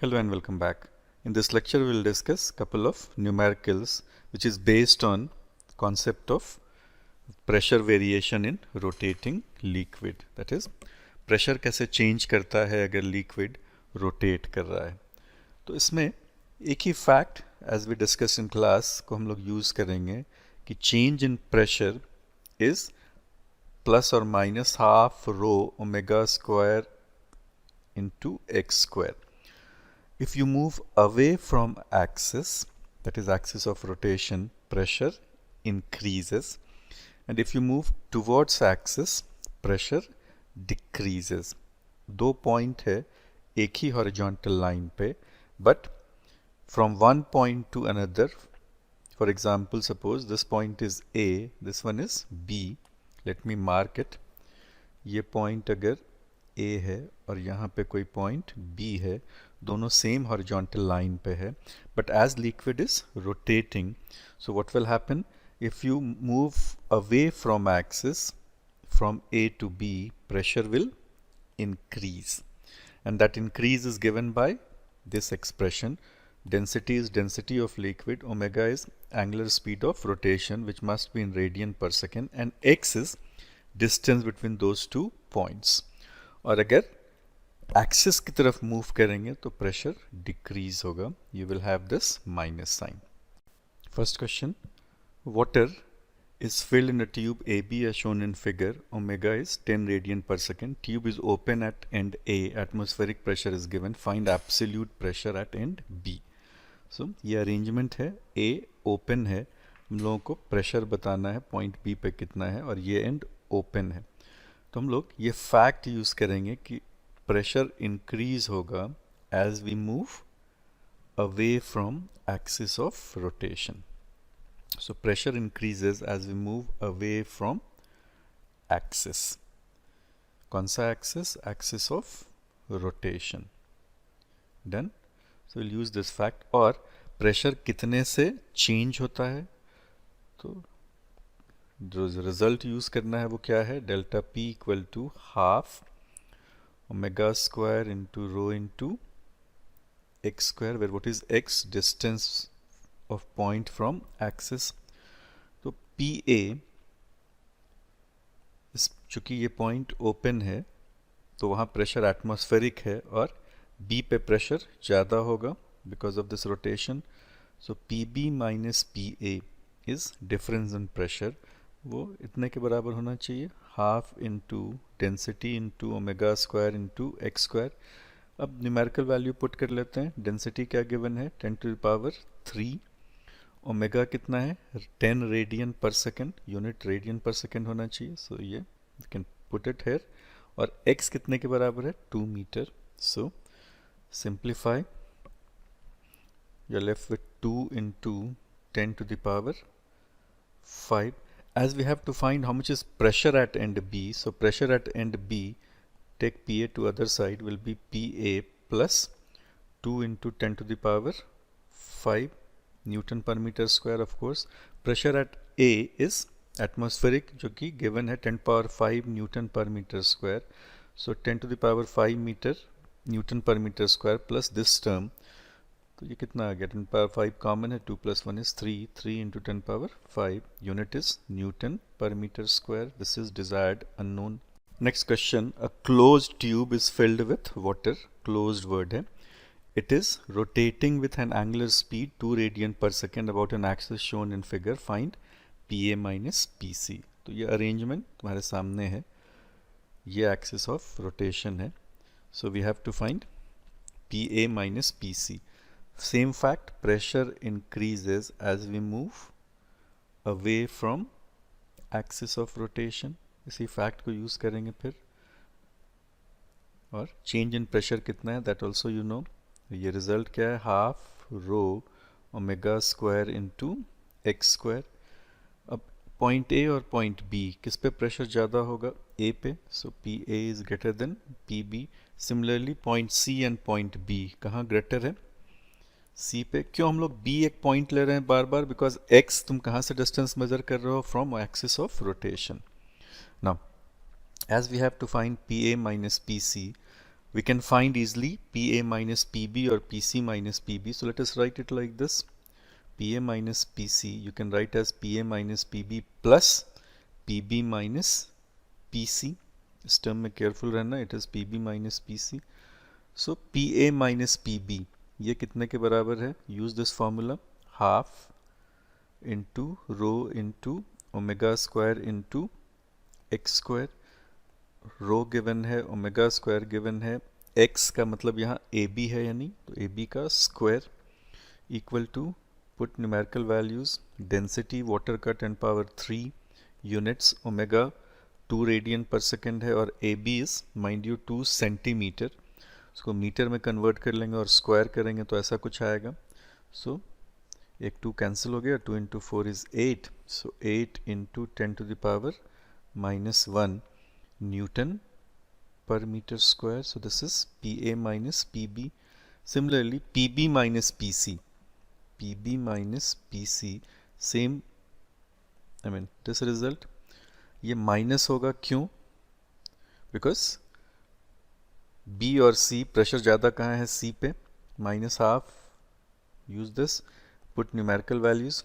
Hello and welcome back. In this lecture we will discuss couple of numericals which is based on concept of pressure variation in rotating liquid. That is pressure कैसे change करता है अगर liquid rotate कर रहा है. तो इसमें एक ही fact as we discussed in class को हम लोग use करेंगे कि change in pressure is plus or minus half rho omega square into x square. If you move away from axis, that is axis of rotation, pressure increases, and if you move towards axis, pressure decreases. दो point है एक ही horizontal line पे, but from one point to another, for example, suppose this point is A, this one is B. Let me mark it. ये point अगर A है और यहाँ पे कोई point B है, दोनों सेम हॉरिजॉन्टल लाइन पे है, but as liquid is rotating, so what will happen if you move away from axis from A to B, pressure will increase, and that increase is given by this expression. Density is density of liquid, omega is angular speed of rotation which must be in radian per second, and x is distance between those two points. और अगर axis की तरफ move करेंगे तो pressure decrease होगा. You will have this minus sign. First question, water is filled in a tube AB as shown in figure. Omega is 10 radian per second. Tube is open at end A. Atmospheric pressure is given. Find absolute pressure at end B. So ये arrangement है. A open है, हम लोगों को pressure बताना है point B पे कितना है, और ये एंड ओपन है. तो हम लोग ये फैक्ट यूज़ करेंगे कि प्रेशर इंक्रीज होगा as we move away from axis of rotation. So pressure increases as we move away from axis. कौन सा axis? Axis of rotation. Done. So we'll use this fact. और pressure कितने से change होता है, तो जो रिजल्ट यूज करना है वो क्या है? Delta P equal to half omega square into rho into x square, where what is x? Distance of point from axis. तो PA, चूँकि ये पॉइंट ओपन है तो वहाँ प्रेशर एटमॉस्फेरिक है और B पे प्रेशर ज़्यादा होगा because of this rotation. So PB minus PA is difference in pressure. वो इतने के बराबर होना चाहिए, half into density into omega square into x square. अब न्यूमेरिकल वैल्यू पुट कर लेते हैं. डेंसिटी क्या गिवन है? 10 टू द पावर 3. ओमेगा कितना है? 10 radian per second, unit radian per second होना चाहिए. सो ये you can put it here. और x कितने के बराबर है? 2 metre. So simplify, you are left with 2 into 10 to the power 5. As we have to find how much is pressure at end B, so pressure at end B, take PA to other side, will be PA plus 2 into 10 to the power 5 Newton per meter square. Of course pressure at A is atmospheric, जो कि given है 10 power 5 Newton per meter square. So 10 to the power 5 meter Newton per meter square plus this term. तो ये कितना आ गया? 10 power 5 common है, 2 plus 1 is 3. 3 into 10 power 5. Unit is newton per metre square. This is desired unknown. Next question, a closed tube is filled with water. Closed word है. It is rotating with an angular speed 2 radian per second about an axis shown in figure. Find PA minus PC. तो ये arrangement तुम्हारे सामने है. ये axis of rotation है. So we have to find PA minus PC. Same fact, pressure increases as we move away from axis of rotation. इसी fact को use करेंगे फिर. और change in pressure कितना है that also you know. ये result क्या है? Half rho omega square into x square. अब पॉइंट A और पॉइंट B किस पे प्रेशर ज़्यादा होगा? A पे. सो PA is greater than PB. Similarly point C and point B कहाँ ग्रेटर है? C पे. क्यों हम लोग B एक पॉइंट ले रहे हैं बार बार? बिकॉज X तुम कहाँ से डिस्टेंस मेजर कर रहे हो? From axis of rotation. Now as we have to find PA minus PC, we can find easily PA minus PB or PC minus PB. So let us write it like this. PA minus PC you can write as PA minus PB plus PB minus PC. इस term में careful रहना, it is PB minus PC. So PA minus PB ये कितने के बराबर है? Use this formula, half into rho into omega square into x square. Rho given है, omega square given है, x का मतलब यहाँ AB है यानी, तो AB का square equal to, put numerical values, density water का 10 power 3 units, omega 2 radian per second है और AB is mind you 2 centimetre. उसको मीटर में कन्वर्ट कर लेंगे और स्क्वायर करेंगे तो ऐसा कुछ आएगा. सो एक 2 कैंसिल हो गया, 2 into 4 is 8. So 8 into 10 to the power minus 1 Newton per meter square. So this is PA minus PB. Similarly, PB minus PC. PB minus PC. Same, I mean this result. ये minus होगा क्यों? Because B और C pressure ज़्यादा कहाँ है? C पे. Minus half. Use this, put numerical values.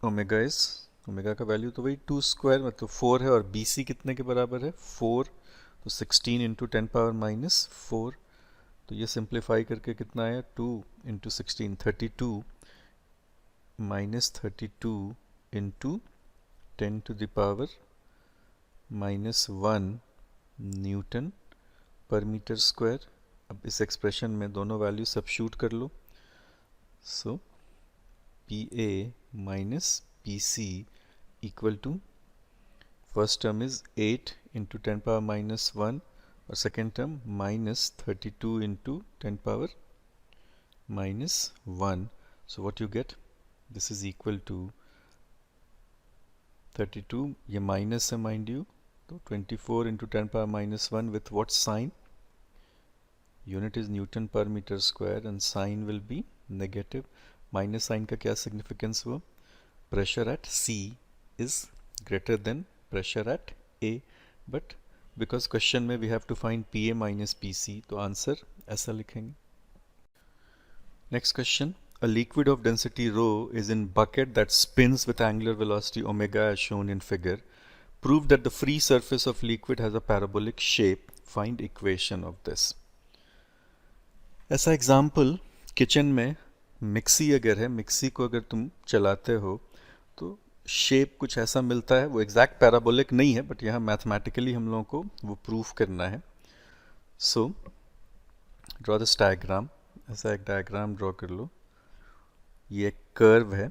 Omega is, omega का value तो वही 2 स्क्वायर मतलब 4 है और BC कितने के बराबर है? 4. तो 16 इंटू 10 पावर माइनस 4. तो ये सिंप्लीफाई करके कितना आया? 2 into 16 32 minus 32 into 10 to the power minus 1 newton per metre square. अब इस एक्सप्रेशन में दोनों वैल्यू सब्स्टिट्यूट कर लो. सो PA minus PC equal to, first term is 8 into 10 power minus 1 or second term minus 32 into 10 power minus 1. So what you get? This is equal to 32, ये minus है mind you, तो 24 into 10 power minus 1 with what sign? Unit is Newton per meter square and sign will be negative. Minus sign का क्या significance हुआ? Pressure at C is greater than pressure at A. But because question में we have to find PA minus PC, तो answer ऐसा लिखेंगे. Next question, a liquid of density rho is in bucket that spins with angular velocity omega as shown in figure. Prove that the free surface of liquid has a parabolic shape. Find equation of this. ऐसा example kitchen में mixie अगर है, mixie को अगर तुम चलाते हो तो शेप कुछ ऐसा मिलता है. वो एग्जैक्ट पैराबोलिक नहीं है बट यहाँ मैथमेटिकली हम लोगों को वो प्रूफ करना है. So draw this diagram. ऐसा एक डायग्राम ड्रॉ कर लो. ये एक कर्व है.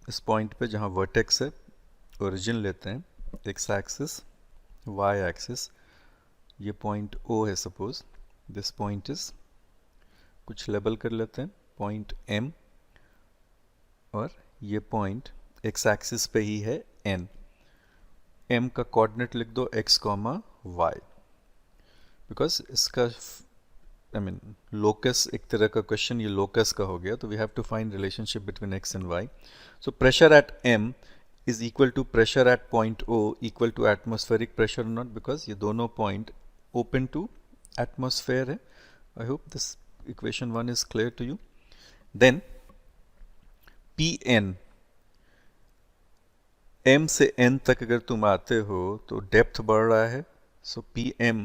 इस पॉइंट पे जहाँ वर्टेक्स है, ओरिजिन लेते हैं, एक्स एक्सिस, वाई एक्सिस. ये पॉइंट O है सपोज. दिस पॉइंट इज, कुछ लेबल कर लेते हैं, पॉइंट M, और ये पॉइंट एक्स एक्सिस पे ही है N. M का कोऑर्डिनेट लिख दो x, y. बिकॉज इसका लोकस एक तरह का क्वेश्चन ये लोकस का हो गया, तो we have to find relationship between x and y. So pressure at M is equal to pressure at point O equal to atmospheric pressure nought, because ये दोनों पॉइंट ओपन टू एटमॉस्फेयर है. I hope this equation 1 is clear to you. Then Pn, M से N तक अगर तुम आते हो तो डेप्थ बढ़ रहा है. So Pm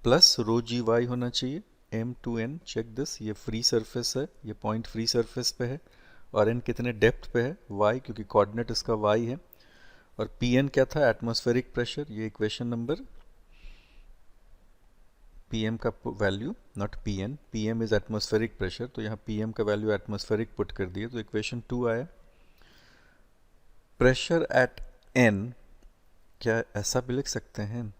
plus rho GY होना चाहिए. M to N, check this, ये फ्री सरफेस है, ये पॉइंट फ्री सरफेस पे है, और N कितने डेप्थ पे है? Y, क्योंकि कोऑर्डिनेट इसका Y है. और Pn क्या था? Atmospheric pressure. ये इक्वेशन नंबर, Pm का value not Pn, Pm is atmospheric pressure, तो यहाँ Pm का वैल्यू एटमॉस्फेरिक पुट कर दिए तो इक्वेशन 2 आया. प्रेशर एट N, क्या ऐसा भी लिख सकते हैं?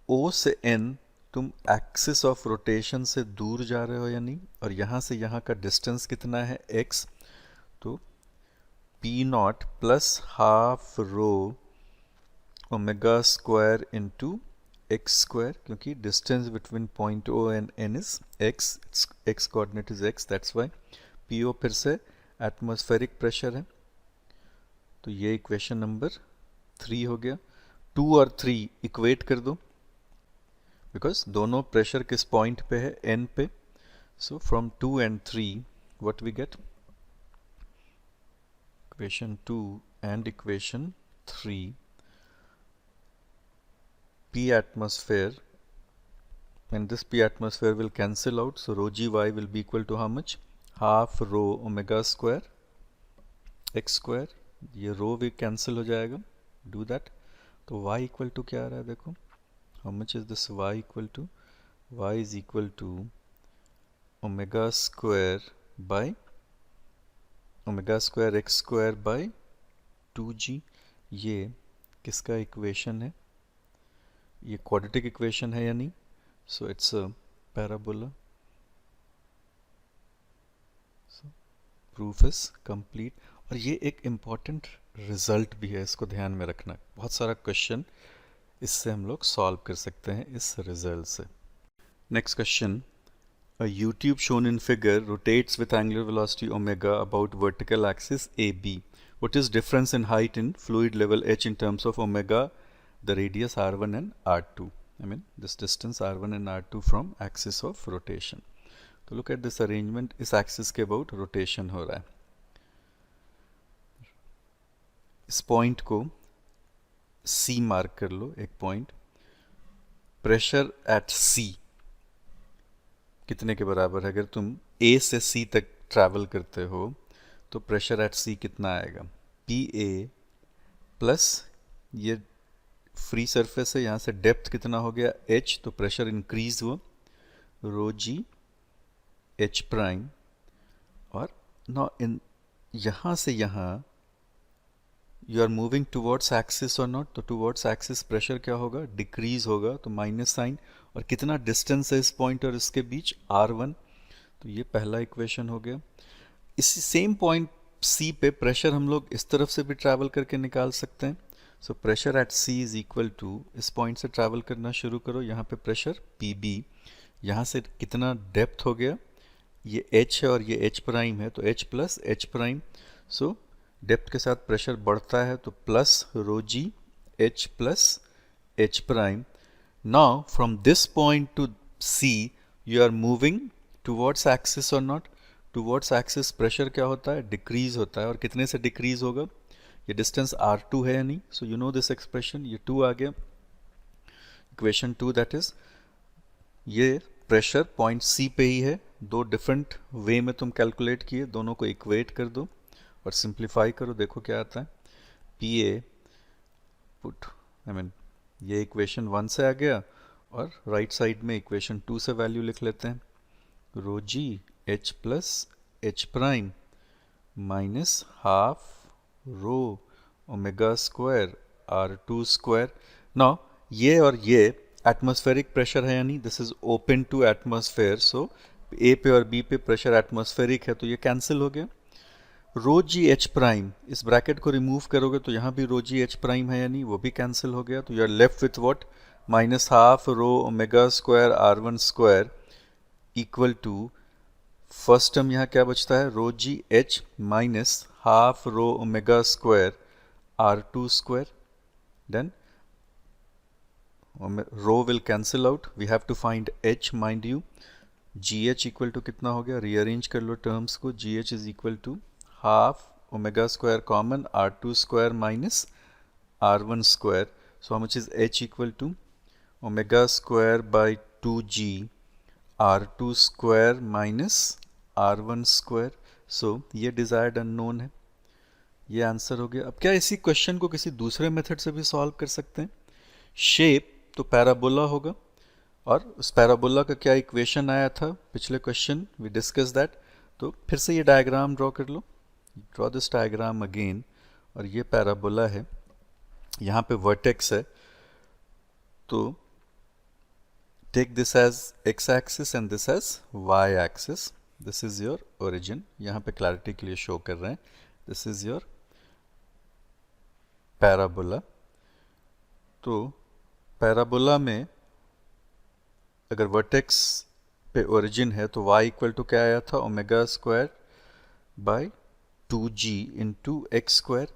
O से N तुम एक्सिस ऑफ रोटेशन से दूर जा रहे हो या नहीं, और यहाँ से यहाँ का डिस्टेंस कितना है? x. तो P naught plus half rho omega square into x square, क्योंकि distance between point O and N is x, x coordinate is x, that's y. PO फिर से एटमॉस्फेरिक प्रेशर है, तो ये इक्वेशन नंबर 3 हो गया. 2 और 3 इक्वेट कर दो, बिकॉज दोनों प्रेशर किस पॉइंट पे है, n पे. So from 2 and 3 what we get, equation 2 and equation 3, P atmosphere, and this P atmosphere will cancel out, so rho g y will be equal to how much, half rho omega square x square. ये rho भी cancel हो जाएगा, do that. तो y equal to क्या आ रहा है देखो, how much is this y equal to, y is equal to omega square by omega square x square by 2g. ये किसका इक्वेशन है, ये क्वाड्रेटिक इक्वेशन है या नहीं, so it's a parabola. Proof is complete. और ये एक इम्पॉर्टेंट रिजल्ट भी है, इसको ध्यान में रखना. बहुत सारा क्वेश्चन इससे हम लोग सॉल्व कर सकते हैं इस रिजल्ट से. Next question, a U-tube shown in figure rotates with angular velocity omega about vertical axis AB. What is difference in height in fluid level h in terms of omega, the radius r1 and r2? I mean this distance r1 and r2 from axis of rotation. तो look at this arrangement, इस axis के about rotation हो रहा है. इस point को C mark कर लो, एक पॉइंट. प्रेशर एट C कितने के बराबर है, अगर तुम A से C तक ट्रैवल करते हो तो प्रेशर एट C कितना आएगा, PA प्लस ये फ्री सरफेस है, यहाँ से डेप्थ कितना हो गया H, तो प्रेशर इंक्रीज हुआ रो जी H प्राइम. और ना इन यहाँ से यहाँ you are moving towards axis और नॉट, तो टुवर्ड्स एक्सिस प्रेशर क्या होगा, डिक्रीज होगा, तो माइनस साइन. और कितना डिस्टेंस है इस पॉइंट और इसके बीच, r1. तो ये पहला इक्वेशन हो गया. इसी सेम पॉइंट C पे प्रेशर हम लोग इस तरफ से भी ट्रैवल करके निकाल सकते हैं. So pressure at C is equal to, इस पॉइंट से ट्रैवल करना शुरू करो, यहाँ पे प्रेशर PB, यहाँ से कितना डेप्थ हो गया, ये H है और ये H प्राइम है, तो H plus H prime. So depth के साथ प्रेशर बढ़ता है, तो plus rho g H plus H prime. Now from this point to C you are moving towards axis or not, towards axis pressure क्या होता है, decrease होता है. और कितने से decrease होगा, ये distance R2 है या नहीं, so you know this expression, ये 2 आ गया. equation 2 that is, ये pressure point C पे ही है, दो different way में तुम calculate किए, दोनों को equate कर दो और simplify करो, देखो क्या आता है. PA put, I mean ये इक्वेशन 1 से आ गया और राइट साइड में इक्वेशन 2 से वैल्यू लिख लेते हैं. Rho g H plus H prime minus half rho omega square R2 square. Now ये और ये एटमॉस्फेरिक प्रेशर है या नहीं, this is open to atmosphere, so A पे और B पे प्रेशर एटमॉस्फेरिक है, तो ये कैंसिल हो गया. रो जी एच प्राइम, इस ब्रैकेट को रिमूव करोगे तो यहाँ भी रो जी एच प्राइम है या नहीं, वो भी कैंसिल हो गया. तो you are left with what, minus half rho omega square R1 square equal to, first term यहाँ क्या बचता है, rho g h minus half rho omega square R2 square. Then rho will cancel out, we have to find H, mind you. G h equal to कितना हो गया, rearrange कर लो terms को, g h is equal to half omega square common R2 square minus R1 square. So how much is H equal to omega square by 2g R2 square minus R1 square. So ये desired unknown है, ये answer हो गया. अब क्या इसी question को किसी दूसरे मेथड से भी सॉल्व कर सकते हैं. शेप तो पैराबोला होगा, और उस पैराबोला का क्या इक्वेशन आया था पिछले क्वेश्चन, वी डिस्कस दैट. तो फिर से ये डायग्राम ड्रॉ कर लो, ड्रॉ दिस डायग्राम अगेन. और ये पैराबोला है, यहाँ पे वर्टेक्स है, तो take this as x axis and this as y axis. This is your origin, यहाँ पे क्लैरिटी के लिए शो कर रहे हैं, दिस इज योर पैराबोला. तो पैराबोला में अगर वर्टेक्स पे ओरिजिन है तो y इक्वल टू क्या आया था, omega square by 2g into x square.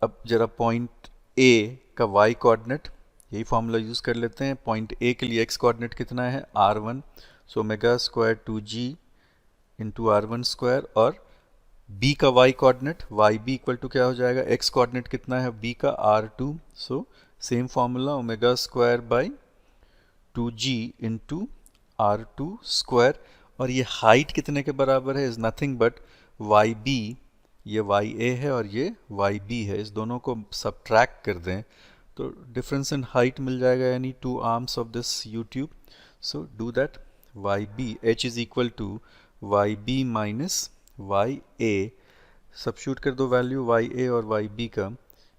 अब जरा पॉइंट A का y कोऑर्डिनेट, यही फॉर्मूला यूज़ कर लेते हैं. पॉइंट A के लिए x कोऑर्डिनेट कितना है r1, so omega square 2g into r1 square, और b का y coordinate yb equal to क्या हो जाएगा, x कोऑर्डिनेट कितना है b का r2, so same formula omega square by 2g into r2 square, और ये हाइट कितने के बराबर है, इज़ नथिंग बट yb, ये ya है और ये yb है, इस दोनों को सब्ट्रैक्ट कर दें तो डिफरेंस इन हाइट मिल जाएगा, यानी 2 arms of this U-tube. So do that. yb h is equal to yb minus ya, substitute कर दो वैल्यू ya और yb का.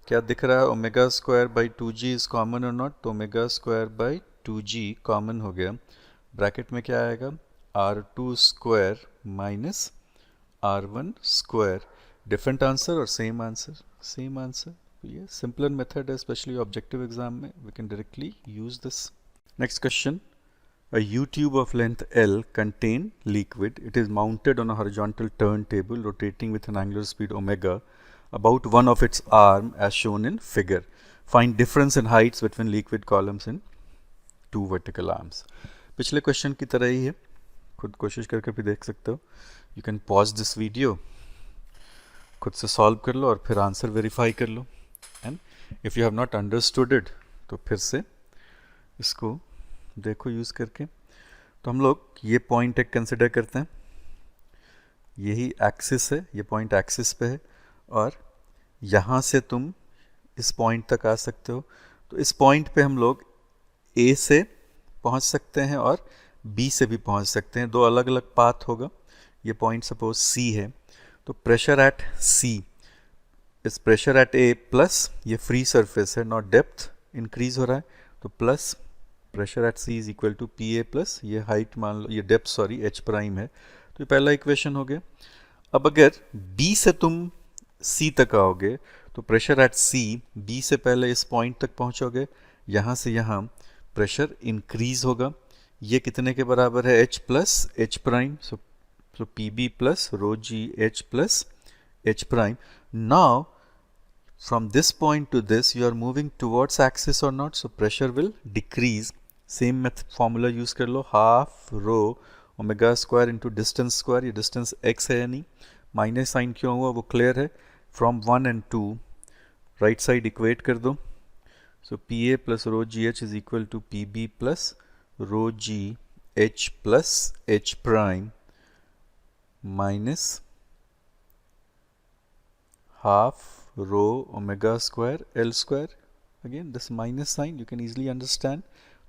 क्या दिख रहा है, omega square by 2g is common और नॉट, तो omega square by 2g common हो गया. ब्रैकेट में क्या आएगा, r2 square minus r1 square. Different answer और सेम आंसर, सेम आंसर. ये सिंपलर मेथड है, स्पेशली ऑब्जेक्टिव एग्जाम में we can directly use this. Next question. A U-tube of length L contain liquid. It is mounted on a horizontal turntable rotating with an angular speed omega about one of its arm as shown in figure. Find difference in heights between liquid columns in two vertical arms. पिछले question की तरह ही है, खुद कोशिश करके भी देख सकते हो. You can pause this video, खुद से सॉल्व कर लो और फिर आंसर वेरीफाई कर लो. And if you have not understood it तो फिर से इसको देखो यूज़ करके. तो हम लोग ये पॉइंट एक कंसिडर करते हैं, यही एक्सिस है, ये पॉइंट एक्सिस पे है, और यहाँ से तुम इस पॉइंट तक आ सकते हो. तो इस पॉइंट पे हम लोग A से पहुँच सकते हैं और B से भी पहुँच सकते हैं. दो अलग अलग पाथ होगा. ये पॉइंट सपोज C है, तो pressure at C is pressure at A plus ये फ्री सरफेस है, नॉट डेप्थ इंक्रीज हो रहा है, तो plus pressure at C is equal to P A plus ये हाइट मान लो, ये डेप्थ सॉरी H प्राइम है. तो ये पहला इक्वेशन हो गया. अब अगर B से तुम C तक आओगे तो प्रेशर एट C B से पहले इस पॉइंट तक पहुंचोगे, यहाँ से यहाँ प्रेशर इंक्रीज होगा. ये कितने के बराबर है, H plus H prime, so P B plus rho g H plus H prime. Now from this point to this you are moving towards axis or not, so pressure will decrease. Same method formula use कर लो, half rho omega square into distance square. ये distance x है या नहीं, minus sign क्यों हुआ वो clear है. from 1 and 2 right side equate कर दो, so pa plus rho gh is equal to pb plus rho g h plus h prime minus half rho omega square L square. again this minus sign you can easily understand.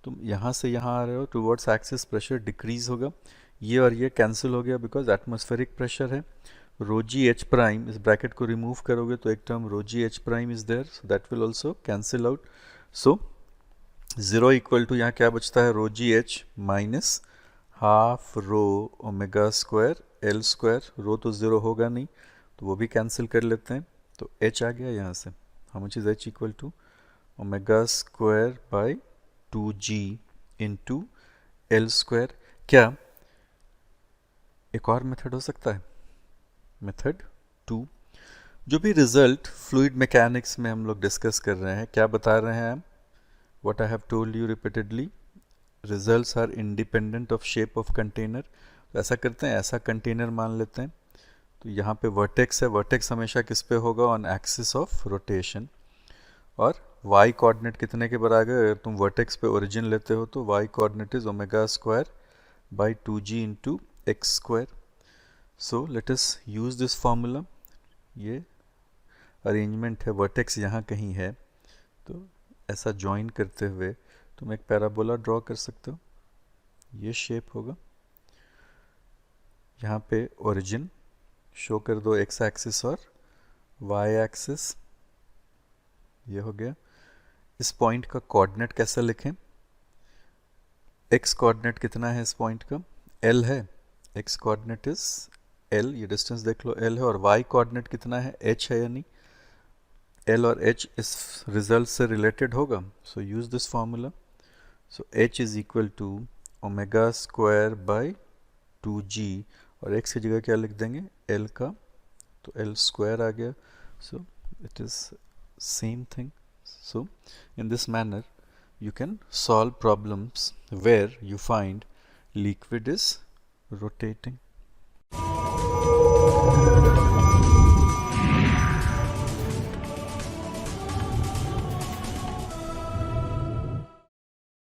तुम यहाँ से यहाँ आ रहे हो, towards axis pressure decrease होगा, ये और ये कैंसिल हो गया बिकॉज एटमॉस्फेरिक प्रेशर है. रो जी एच प्राइम, इस ब्रैकेट को रिमूव करोगे तो एक term rho g h prime is there, so that will also cancel out. So zero equal to यहाँ क्या बचता है, rho g h minus half rho omega square L square. Rho तो ज़ीरो होगा नहीं तो वो भी कैंसिल कर लेते हैं, तो h आ गया यहाँ से. How much is h equal to omega square by 2g into L square. क्या एक और मेथड हो सकता है, मेथड 2. जो भी रिजल्ट फ्लूइड मैकेनिक्स में हम लोग डिस्कस कर रहे हैं, क्या बता रहे हैं हम, what I have told you repeatedly, results are independent of shape of container. तो ऐसा करते हैं, ऐसा कंटेनर मान लेते हैं, तो यहाँ पे वर्टेक्स है, वर्टेक्स हमेशा किस पे होगा, ऑन एक्सिस ऑफ रोटेशन. और y कोऑर्डिनेट कितने के बराबर, अगर तुम वर्टेक्स पे ओरिजिन लेते हो तो y coordinate is omega square by 2g into x square. So let us use this formula. ये अरेंजमेंट है, वर्टेक्स यहाँ कहीं है, तो ऐसा ज्वाइन करते हुए तुम एक पैराबोला ड्रॉ कर सकते हो. ये शेप होगा, यहाँ पे ओरिजिन शो कर दो एक्स एक्सिस और वाई एक्सिस, ये हो गया. इस पॉइंट का कोऑर्डिनेट कैसे लिखें, एक्स कोऑर्डिनेट कितना है इस पॉइंट का, एल है, एक्स कोऑर्डिनेट इज एल, ये डिस्टेंस देख लो एल है, और वाई कोऑर्डिनेट कितना है, एच है, यानी एल और एच इस रिजल्ट से रिलेटेड होगा. So use this formula. So h is equal to omega square by 2g, और x की जगह क्या लिख देंगे, l का, तो l स्क्वायर आ गया. So it is same thing. So in this manner you can solve problems where you find liquid is rotating.